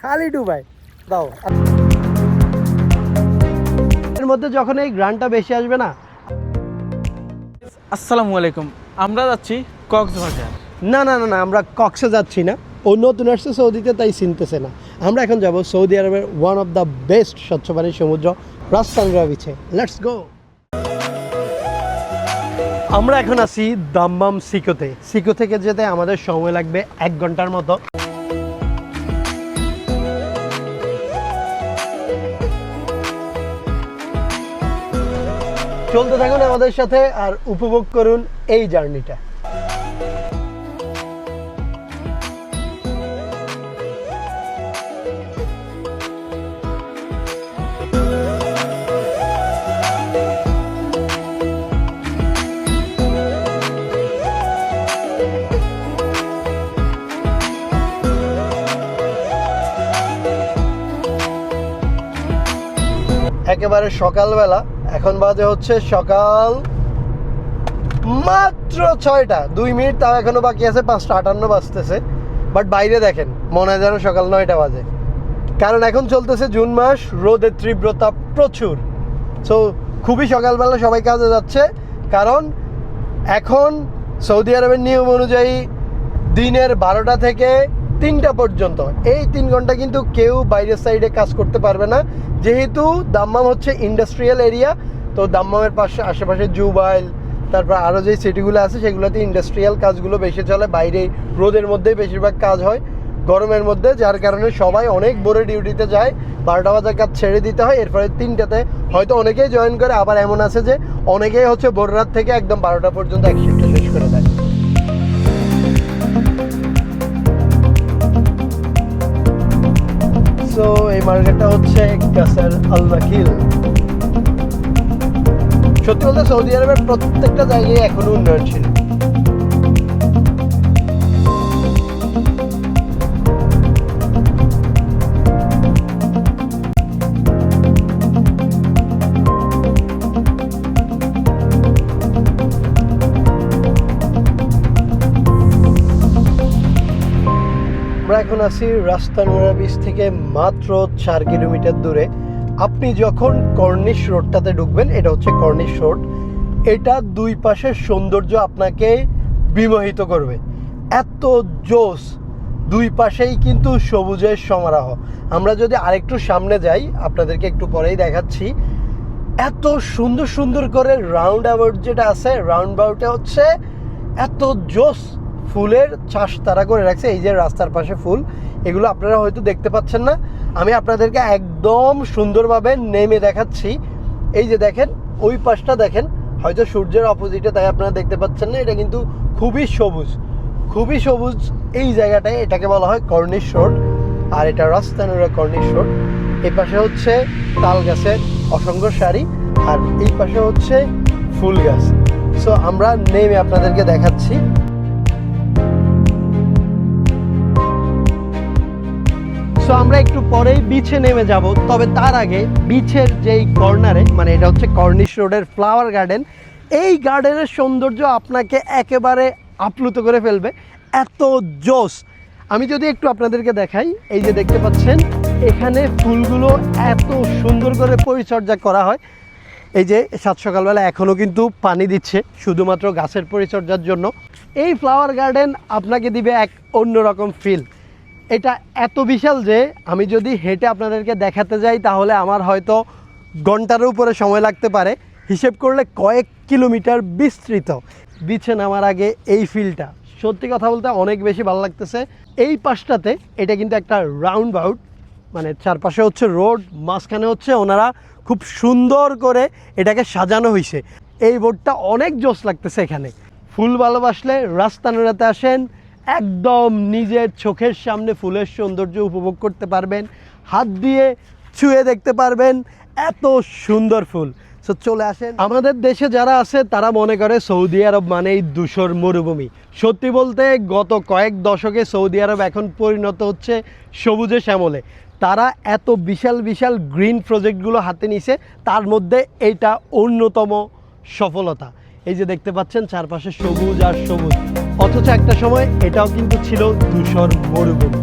খালি ডুবাই দাও। এর মধ্যে যখন এই গ্রানটা বেশি আসবে না। আসসালামু আলাইকুম, আমরা যাচ্ছি কক্সবাজার। না না না না, আমরা কক্সে যাচ্ছি না। ও নতুন আসছে সৌদিতে, তাই চিনতেছে না। আমরা এখন যাব সৌদি আরবের ওয়ান অফ দ্য বেস্ট স্বচ্ছ পানির সমুদ্র রাস তানরা বিচে। Let's go. আমরা এখন আছি দাম্মাম সিকোতে। সিকো থেকে যেতে আমাদের সময় লাগবে 1 ঘন্টার মতো। চলতে থাকুন আমাদের সাথে আর উপভোগ করুন এই জার্নিটা। একেবারে সকালবেলা, এখন বাজে হচ্ছে সকাল মাত্র 6টা 2 মিনিট, তাও এখনো বাকি আছে 5:58 বাজতেছে। বাট বাইরে দেখেন মনে হয় যেন সকাল 9টা বাজে, কারণ এখন চলতেছে জুন মাস, রোদের তীব্রতা প্রচুর। সো খুবই সকালবেলা সবাই কাজে যাচ্ছে, কারণ এখন সৌদি আরবের নিয়ম অনুযায়ী দিনের 12টা থেকে 3টা পর্যন্ত এই 3 ঘন্টা কিন্তু কেউ বাইরের সাইডে কাজ করতে পারবে না, যেহেতু দাম্মাম হচ্ছে ইন্ডাস্ট্রিয়াল এরিয়া। তো দাম্মামের পাশে আশেপাশে জুবাইল, তারপর আরও যে সিটিগুলো আছে সেগুলোতে ইন্ডাস্ট্রিয়াল কাজগুলো বেশি চলে। বাইরে রোদের মধ্যেই বেশিরভাগ কাজ হয়, গরমের মধ্যে, যার কারণে সবাই অনেক ভোরে ডিউটিতে যায়। 12টা বাজার কাজ ছেড়ে দিতে হয়, এরপরে 3টাতে হয়তো অনেকেই জয়েন করে, আবার এমন আছে যে অনেকেই হচ্ছে ভোর রাত থেকে একদম 12টা পর্যন্ত এক শিফটে শেষ করে দেয়। সো এই মার্কেটটা হচ্ছে কাসার আল নাকিল। সত্যি বলতে সৌদি আরবের প্রত্যেকটা জায়গায় এখনো উন্নয়নশীল। আমরা এখন আছি রাস তানরা বিচ থেকে মাত্র 4 কিলোমিটার দূরে। আপনি যখন কর্নিশ রোডটাতে ঢুকবেন, এটা হচ্ছে কর্নিশ রোড, এটা দুই পাশের সৌন্দর্য আপনাকে বিমোহিত করবে। এত জোস, দুই পাশেই কিন্তু সবুজের সমারোহ। আমরা যদি আরেকটু সামনে যাই, আপনাদেরকে একটু পরেই দেখাচ্ছি, এত সুন্দর সুন্দর করে রাউন্ড অ্যাবাউট যেটা আছে, রাউন্ড অ্যাবাউটে হচ্ছে এত জোস ফুলের চাষ তারা করে রাখছে। এই যে রাস্তার পাশে ফুল, এগুলো আপনারা হয়তো দেখতে পাচ্ছেন না, আমি আপনাদেরকে একদম সুন্দরভাবে নেমে দেখাচ্ছি। এই যে দেখেন, ওই পাশটা দেখেন, হয়তো সূর্যের অপোজিটে, তাই আপনারা দেখতে পাচ্ছেন না। এটা কিন্তু খুবই সবুজ, খুবই সবুজ এই জায়গাটায়। এটাকে বলা হয় কর্নিশ রোড, আর এটা রাস তানরা কর্নিশ রোড। এই পাশে হচ্ছে তাল গাছের অসংখ্য সারি, আর এই পাশে হচ্ছে ফুল গাছ। সো আমরা নেমে আপনাদেরকে দেখাচ্ছি। সো আমরা একটু পরেই বিচে নেমে যাব, তবে তার আগে বিচের যেই কর্নারে, মানে এটা হচ্ছে কর্নিশ রোডের ফ্লাওয়ার গার্ডেন, এই গার্ডেনের সৌন্দর্য আপনাকে একেবারে আপ্লুত করে ফেলবে। এত জোস। আমি যদি একটু আপনাদেরকে দেখাই, এই যে দেখতে পাচ্ছেন এখানে ফুলগুলো এত সুন্দর করে পরিচর্যা করা হয়। এই যে সাত সকালবেলা এখনও কিন্তু পানি দিচ্ছে শুধুমাত্র গাছের পরিচর্যার জন্য। এই ফ্লাওয়ার গার্ডেন আপনাকে দিবে এক অন্যরকম ফিল। এটা এত বিশাল যে আমি যদি হেঁটে আপনাদেরকে দেখাতে যাই তাহলে আমার হয়তো ঘন্টার উপরে সময় লাগতে পারে। হিসেব করলে কয়েক কিলোমিটার বিস্তৃত। বিছে নামার আগে এই ফিলটা সত্যি কথা বলতে অনেক বেশি ভালো লাগতেছে। এই পাশটাতে এটা কিন্তু একটা রাউন্ড বাউট, মানে চারপাশে হচ্ছে রোড, মাঝখানে হচ্ছে ওনারা খুব সুন্দর করে এটাকে সাজানো হয়েছে। এই বোর্ডটা অনেক জোস লাগতেছে। এখানে ফুল ভালোবাসলে রাস তানরাতে আসেন, একদম নিজের চোখের সামনে ফুলের সৌন্দর্য উপভোগ করতে পারবেন, হাত দিয়ে ছুঁয়ে দেখতে পারবেন, এত সুন্দর ফুল। সো চলে আসেন। আমাদের দেশে যারা আছে তারা মনে করে সৌদি আরব মানেই ধূসর মরুভূমি। সত্যি বলতে গত কয়েক দশকে সৌদি আরব এখন পরিণত হচ্ছে সবুজে শ্যামলে। তারা এত বিশাল বিশাল গ্রিন প্রজেক্টগুলো হাতে নিছে, তার মধ্যে এইটা অন্যতম সফলতা। এই যে দেখতে পাচ্ছেন চারপাশে সবুজ আর সবুজ, অথচ একটা সময় এটাও কিন্তু ছিল ধূসর মরুভূমি।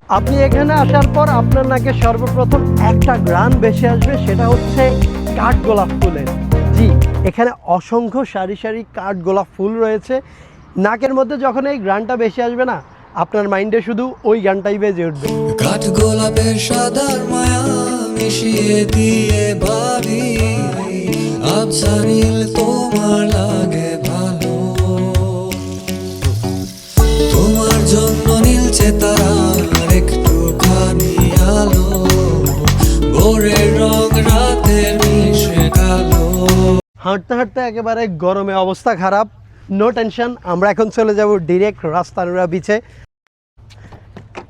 আপনি এখানে আসার পর আপনার নাকে সর্বপ্রথম একটা গ্রান ভেসে আসবে, সেটা হচ্ছে কাঠগোলাপ ফুলের। জি, এখানে অসংখ্য সারি সারি কাঠগোলাপ ফুল রয়েছে। নাকের মধ্যে যখন এই গ্রানটা ভেসে আসবে না, আপনার মাইন্ডে শুধু ওই গানটাই বেজে উঠবে। কাঠগোলাপের সাদার মায়া মিশিয়ে দিয়ে ভাবি আবছা নীল তোমার লাগে ভালো, তোমার জন্য নীলছে তারার একটুখানি আলো, ভোরের রং রাতের মিশে গেল। হাঁটতে হাঁটতে একেবারে গরমে অবস্থা খারাপ, নো টেনশন, আমরা এখন চলে যাব ডিরেক্ট রাস্তানুরা বিচে।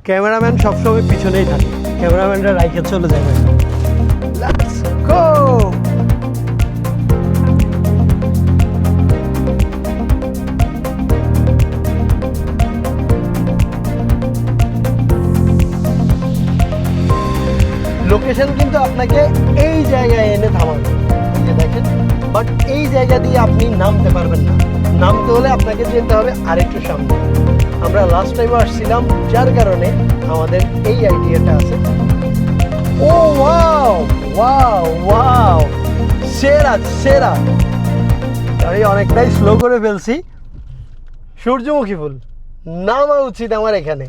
ক্যামেরাম্যান সবসময় পিছনেই থাকে, ক্যামেরাম্যানরা রাইখে চলে যাবে। Let's go. লোকেশন কিন্তু আপনাকে এই জায়গায় এনে থামাবে, এই যে দেখেন, বাট এই জায়গা দিয়ে আপনি নামতে পারবেন না। নামতে হলে আপনাকে যেতে হবে আরেকটু সামনে। আমরা লাস্ট টাইম আসছিলাম, যার কারণে আমাদের এই আইডিয়াটা আছে। ও ওয়াও ওয়াও ওয়াও, সেরা সেরা। গাড়ি অনেকটাই স্লো করে ফেলছি। সূর্যমুখী ফুল নামা উচিত আমার এখানে।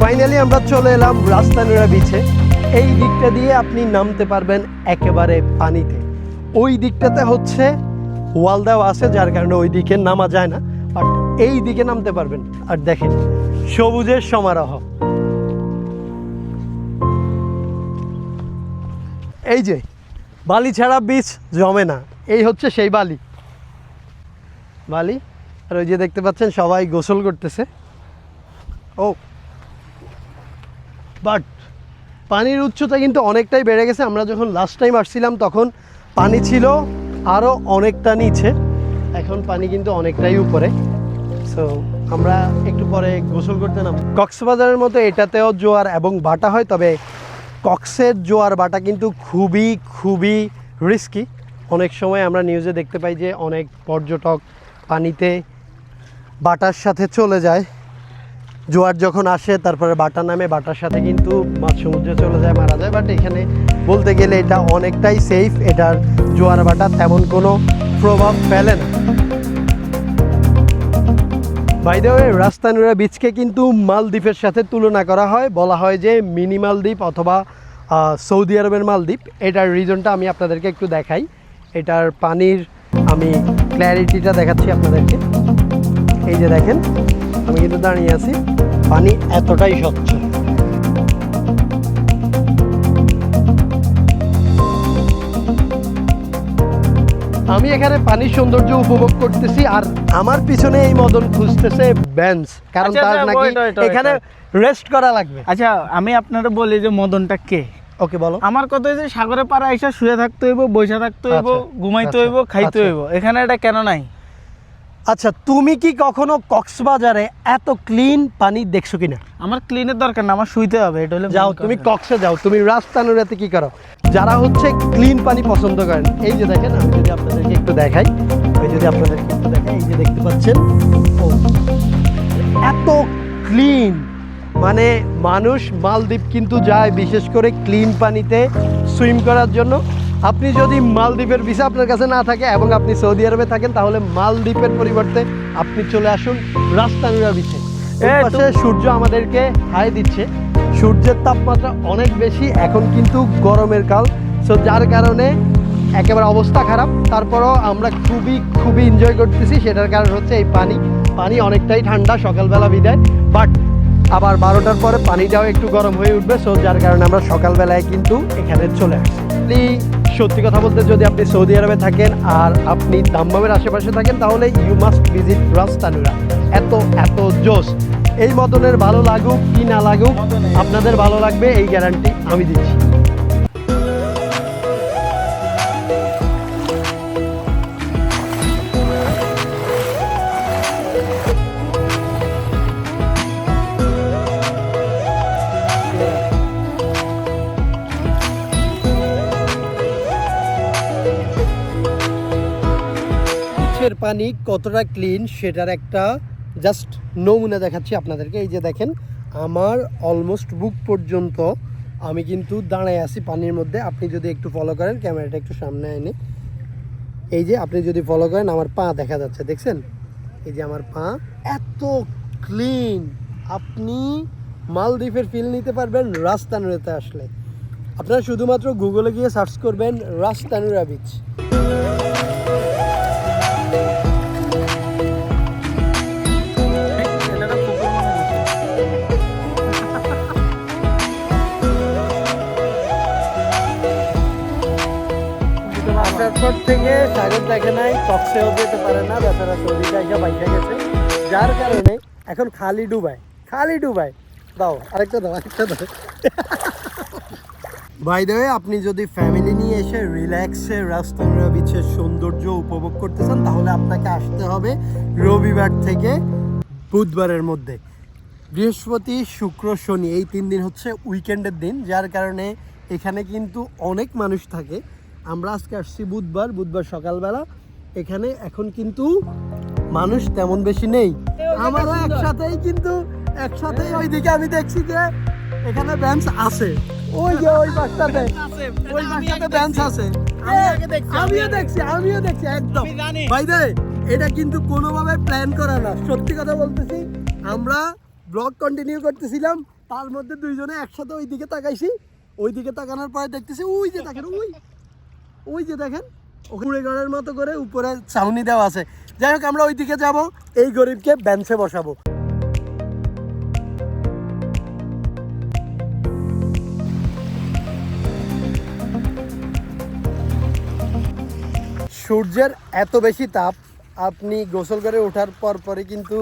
ফাইনালি আমরা চলে এলাম রাস্তানুরা বিচে। এই দিকটা দিয়ে আপনি নামতে পারবেন একেবারে পানিতে। ওই দিকটাতে হচ্ছে ওয়াল দেওয়া আছে, যার কারণে ওই দিকে নামা যায় না, বাট এই দিকে নামতে পারবেন। আর দেখেন সবুজের সমারোহ। এই যে বালি ছাড়া বিচ জমে না, এই হচ্ছে সেই বালি। বালি আর ওই যে দেখতে পাচ্ছেন সবাই গোসল করতেছে। ও বাট পানির উচ্চতা কিন্তু অনেকটাই বেড়ে গেছে। আমরা যখন লাস্ট টাইম আসছিলাম তখন পানি ছিল আরও অনেকটা নিচে, এখন পানি কিন্তু অনেকটাই উপরে। সো আমরা একটু পরে গোসল করতে নাম। কক্সবাজারের মতো এটাতেও জোয়ার এবং বাটা হয়, তবে কক্সের জোয়ার বাটা কিন্তু খুবই খুবই রিস্কি। অনেক সময় আমরা নিউজে দেখতে পাই যে অনেক পর্যটক পানিতে বাটার সাথে চলে যায়। জোয়ার যখন আসে তারপরে বাটা নামে, বাটার সাথে কিন্তু মাছ সমুদ্রে চলে যায়, মারা যায়। বাট এখানে বলতে গেলে এটা অনেকটাই সেফ, এটার জোয়ার বাটা তেমন কোনো প্রভাব ফেলে না। বাই দ্য ওয়ে, রাস্তানুরা বিচকে কিন্তু মালদ্বীপের সাথে তুলনা করা হয়, বলা হয় যে মিনি মালদ্বীপ অথবা সৌদি আরবের মালদ্বীপ। এটার রিজনটা আমি আপনাদেরকে একটু দেখাই। এটার পানির আমি ক্ল্যারিটিটা দেখাচ্ছি আপনাদেরকে। এই যে দেখেন, আমি কিন্তু দাঁড়িয়ে আছি, পানি এতটাই স্বচ্ছ। আমি এখানে পানির সৌন্দর্য উপভোগ করতেছি, আর আমার পিছনে এই মদন খুঁজতেছে বেঞ্চ, কারণ আচ্ছা, তার আচ্ছা, নাকি wait. এখানে রেস্ট করা লাগবে। আচ্ছা, আমি আপনারা বলি যে মদনটা কে। ওকে বলো। আমার কথা হচ্ছে সাগরে পাড়া এসে শুয়ে থাকতে হইব, বসে থাকতে হইব, আচ্ছা, ঘুমাইতে আচ্ছা, হইব, খাইতে আচ্ছা। হইব। এখানে এটা কেন নাই? আচ্ছা, তুমি কি কখনো কক্সবাজারে এত ক্লিন পানি দেখছো কিনা? আমার ক্লিনের দরকার না, আমার শুইতে হবে, এটা হলো যাও, main তুমি কথা। কক্সে যাও, তুমি রাস্তানুরাতে কি করো? যারা হচ্ছে ক্লিন পানি পছন্দ করেন, এই যে দেখেন, আমি যদি আপনাদেরকে একটু দেখাই, ওই যদি আপনাদেরকে একটু দেখাই, এই যে দেখতে পাচ্ছেন, ও এত ক্লিন। মানে মানুষ মালদ্বীপ কিন্তু যায় বিশেষ করে ক্লিন পানিতে সুইম করার জন্য। আপনি যদি মালদ্বীপের ভিসা আপনার কাছে না থাকে এবং আপনি সৌদি আরবে থাকেন, তাহলে মালদ্বীপের পরিবর্তে আপনি চলে আসুন রাস্তানুরা বিচে। এই পাশে সূর্য আমাদেরকে হাই দিচ্ছে। সূর্যের তাপমাত্রা অনেক বেশি, এখন কিন্তু গরমের কাল, সো যার কারণে একেবারে অবস্থা খারাপ। তারপরও আমরা খুবই খুবই এনজয় করতেছি। সেটার কারণ হচ্ছে এই পানি অনেকটাই ঠান্ডা সকালবেলা বিদায়, বাট আবার 12টার পরে পানিটাও একটু গরম হয়ে উঠবে। সো যার কারণে আমরা সকালবেলায় কিন্তু এখানে চলে আসছি। সত্যি কথা বলতে, যদি আপনি সৌদি আরবে থাকেন আর আপনি দাম্মামের আশেপাশে থাকেন, তাহলে ইউ মাস্ট ভিজিট রাস্তানুরা। এত এত জোস। এই মদনের ভালো লাগুক কি না লাগুক, আপনাদের ভালো লাগবে, এই গ্যারান্টি আমি দিচ্ছি। বিচের পানি কতটা ক্লিন সেটার একটা জাস্ট নমুনা দেখাচ্ছি আপনাদেরকে। এই যে দেখেন আমার অলমোস্ট বুক পর্যন্ত আমি কিন্তু দাঁড়ায় আছি পানির মধ্যে। আপনি যদি একটু ফলো করেন, ক্যামেরাটা একটু সামনে এনে, এই যে আপনি যদি ফলো করেন আমার পা দেখা যাচ্ছে, দেখছেন? এই যে আমার পা এত ক্লিন, আপনি মালদ্বীপের ফিল নিতে পারবেন রাস তানুরাতে আসলে। আপনারা শুধুমাত্র গুগলে গিয়ে সার্চ করবেন রাস তানুরা বিচ। আসার পর থেকে সাগর দেখে নাই, কক্সেও যেতে পারে না, বেচারা সৌদি জায়গা বাইকে গেছে, যার কারণে এখন খালি ডুবায়। দাও আরেকটা দাও। বাই দ্য ওয়ে, আপনি যদি ফ্যামিলি নিয়ে এসে রিল্যাক্সে রাস তানুরা বিচের সৌন্দর্য উপভোগ করতে চান তাহলে আপনাকে আসতে হবে রবিবার থেকে বুধবারের মধ্যে। বৃহস্পতি, শুক্র, শনি এই 3 দিন হচ্ছে উইকেন্ডের দিন, যার কারণে এখানে কিন্তু অনেক মানুষ থাকে। আমরা আজকে আসছি বুধবার সকালবেলা, এখানে এখন কিন্তু মানুষ তেমন বেশি নেই। আমারও একসাথেই ওইদিকে আমি দেখছি যে এখানে বেঞ্চ আছে, ওই যে ওই পাশটাতে বেঞ্চ আছে। আমিও দেখছি একদম। ভাই দে, এটা কিন্তু কোনোভাবে প্ল্যান করা না, সত্যি কথা বলতেছি। আমরা ব্লগ কন্টিনিউ করতেছিলাম, তার মধ্যে দুইজনে একসাথে ওইদিকে তাকাইছি। ওইদিকে তাকানোর পরে দেখতেছি ওই যে দেখেন ওখানে ঘরের মতো করে উপরে ছাউনি দেওয়া আছে। যাই হোক, আমরা ওইদিকে যাব, এই গরিবকে বেঞ্চে বসাবো। সূর্যের এত বেশি তাপ, আপনি গোসল করে ওঠার পরে কিন্তু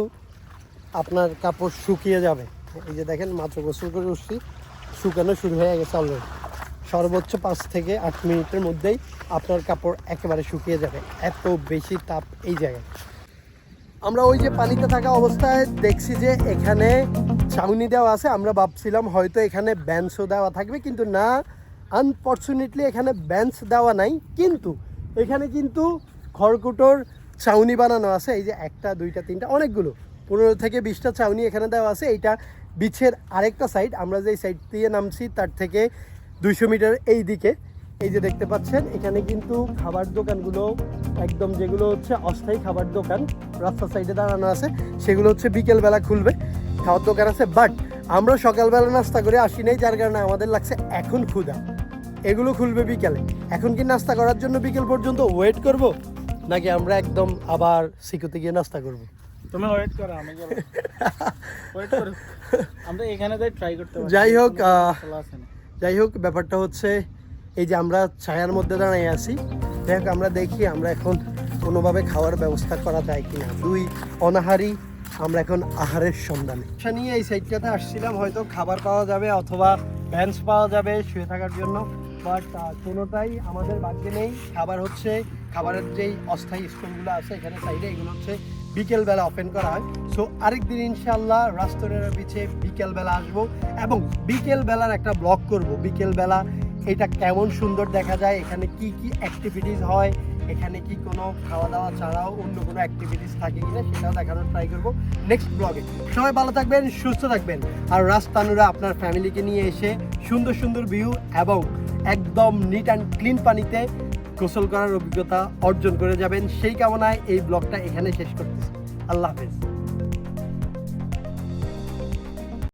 আপনার কাপড় শুকিয়ে যাবে। এই যে দেখেন, মাত্র গোসল করে উঠছি, শুকানো শুরু হয়ে গেছে অলরেডি। সর্বোচ্চ 5 থেকে 8 মিনিটের মধ্যেই আপনার কাপড় একেবারে শুকিয়ে যাবে, এত বেশি তাপ এই জায়গায়। আমরা ওই যে পানিতে থাকা অবস্থায় দেখছি যে এখানে ছাউনি দেওয়া আছে। আমরা ভাবছিলাম হয়তো এখানে বেঞ্চও দেওয়া থাকবে, কিন্তু না, আনফর্চুনেটলি এখানে বেঞ্চ দেওয়া নাই। কিন্তু এখানে কিন্তু খড়কুটোর ছাউনি বানানো আছে। এই যে 1টা 2টা 3টা অনেকগুলো 15 থেকে 20টা ছাউনি এখানে দেওয়া আছে। এইটা বিচের আরেকটা সাইড, আমরা যেই সাইড দিয়ে নামছি তার থেকে 200 মিটার এই দিকে। এই যে দেখতে পাচ্ছেন, এখানে কিন্তু খাবার দোকানগুলো একদম, যেগুলো হচ্ছে অস্থায়ী খাবার দোকান রাস্তার সাইডে দাঁড়ানো আছে, সেগুলো হচ্ছে বিকেলবেলা খুলবে, খাওয়ার দোকান আছে। বাট আমরা সকালবেলা নাস্তা করে আসি নাই, যার কারণে আমাদের লাগছে এখন ক্ষুধা। এগুলো খুলবে বিকেলে। এখন কি নাস্তা করার জন্য বিকেল পর্যন্ত ওয়েট করব, নাকি আমরা একদম আবার সিকুতে গিয়ে নাস্তা করব? তুমি ওয়েট করো, আমি যাব। ওয়েট করো, আমরা এখানে ট্রাই করতে পারি। যাই হোক, ব্যাপারটা হচ্ছে এই যে আমরা ছায়ার মধ্যে দাঁড়িয়ে আছি। যাই হোক, আমরা দেখি আমরা এখন কোনোভাবে খাওয়ার ব্যবস্থা করা যায় কিনা। 2 অনাহারি, আমরা এখন আহারের সন্ধানে নিয়ে এই সাইডটাতে আসছিলাম, হয়তো খাবার পাওয়া যাবে অথবা বেঞ্চ পাওয়া যাবে শুয়ে থাকার জন্য, বাট কোনোটাই আমাদের ভাগ্যে নেই। খাবারের যেই অস্থায়ী স্টোরগুলো আছে এখানে সাইডে, এগুলো হচ্ছে বিকেলবেলা ওপেন করা হয়। সো আরেকদিন ইনশাল্লাহ রাস তানুরা বিচে বিকেলবেলা আসবো এবং বিকেলবেলার একটা ব্লগ করব। বিকেলবেলা এটা কেমন সুন্দর দেখা যায়, এখানে কি কি অ্যাক্টিভিটিস হয়, এখানে কি কোনো খাওয়া দাওয়া ছাড়াও অন্য কোনো অ্যাক্টিভিটিস থাকে কিনা সেটাও দেখানোর ট্রাই করবো নেক্সট ব্লগে। সবাই ভালো থাকবেন, সুস্থ থাকবেন, আর রাস তানুরা আপনার ফ্যামিলিকে নিয়ে এসে সুন্দর সুন্দর ভিউ এবং একদম নিট অ্যান্ড ক্লিন পানিতে গোসল করার অভিজ্ঞতা অর্জন করে যাবেন, সেই কামনায় এই ব্লগটা এখানে শেষ করতেছি। আল্লাহ হাফেজ।